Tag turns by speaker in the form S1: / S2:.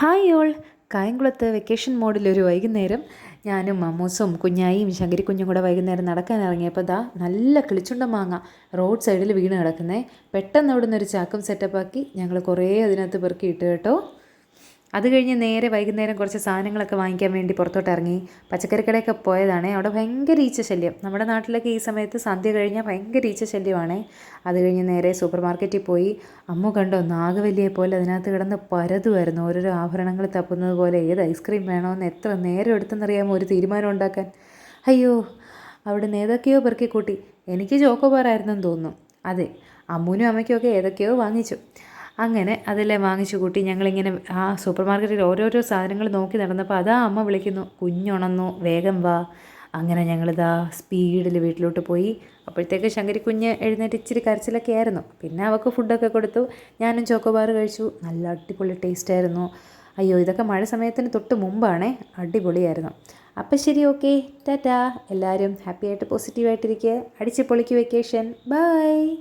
S1: Hi all. കായംകുളത്ത് vacation മോഡിലൊരു വൈകുന്നേരം ഞാനും മമ്മൂസും കുഞ്ഞായിയും ശങ്കരിക്കുഞ്ഞും കൂടെ വൈകുന്നേരം നടക്കാൻ ഇറങ്ങിയപ്പോൾ നല്ല കിളിച്ചുണ്ട മാങ്ങ റോഡ് സൈഡിൽ വീണ് കിടക്കുന്നേ. പെട്ടെന്ന് അവിടെ നിന്ന് ഒരു ചാക്കും സെറ്റപ്പാക്കി ഞങ്ങൾ കുറേ അതിനകത്ത് പെറുക്കിയിട്ട് കേട്ടോ. അത് കഴിഞ്ഞ് നേരെ വൈകുന്നേരം കുറച്ച് സാധനങ്ങളൊക്കെ വാങ്ങിക്കാൻ വേണ്ടി പുറത്തോട്ട് ഇറങ്ങി. പച്ചക്കറിക്കടയൊക്കെ പോയതാണേ. അവിടെ ഭയങ്കര ഈച്ച ശല്യം. നമ്മുടെ നാട്ടിലൊക്കെ ഈ സമയത്ത് സന്ധ്യ കഴിഞ്ഞാൽ ഭയങ്കര ഈച്ച ശല്യമാണേ. അത് കഴിഞ്ഞ് നേരെ സൂപ്പർ മാർക്കറ്റിൽ പോയി. അമ്മ കണ്ടോ, നാഗവല്ലിയെ പോലെ അതിനകത്ത് കിടന്ന് പരതുമായിരുന്നു. ഓരോരോ ആഭരണങ്ങൾ തപ്പുന്നത് പോലെ ഏത് ഐസ്ക്രീം വേണമെന്ന് എത്ര നേരം എടുത്തെന്നറിയാമോ ഒരു തീരുമാനം ഉണ്ടാക്കാൻ. അയ്യോ, അവിടെ നിന്ന് ഏതൊക്കെയോ പെറുക്കി കൂട്ടി. എനിക്ക് ചോക്കോബാറായിരുന്നെന്ന് തോന്നുന്നു. അതെ, അമ്മൂനും അമ്മയ്ക്കുമൊക്കെ ഏതൊക്കെയോ വാങ്ങിച്ചു. അങ്ങനെ അതെല്ലാം വാങ്ങിച്ചു കൂട്ടി ഞങ്ങളിങ്ങനെ ആ സൂപ്പർ മാർക്കറ്റിൽ ഓരോരോ സാധനങ്ങൾ നോക്കി നടന്നപ്പോൾ അമ്മ വിളിക്കുന്നു, കുഞ്ഞുണന്നു, വേഗം വാ. അങ്ങനെ ഞങ്ങളിതാ സ്പീഡിൽ വീട്ടിലോട്ട് പോയി. അപ്പോഴത്തേക്ക് ശങ്കരിക്കുഞ്ഞ് എഴുന്നേറ്റ് ഇച്ചിരി കരച്ചിലൊക്കെ ആയിരുന്നു. പിന്നെ അവൾക്ക് ഫുഡൊക്കെ കൊടുത്തു. ഞാനും ചോക്കോബാർ കഴിച്ചു. നല്ല അടിപൊളി ടേസ്റ്റായിരുന്നു. അയ്യോ, ഇതൊക്കെ മഴ സമയത്തിന് തൊട്ട് മുമ്പാണേ. അടിപൊളിയായിരുന്നു. അപ്പം ശരി, ഓക്കെ, ടാറ്റാ. എല്ലാവരും ഹാപ്പി ആയിട്ട് പോസിറ്റീവായിട്ടിരിക്കുക. അടിച്ച് പൊളിക്ക് വെക്കേഷൻ. ബൈ.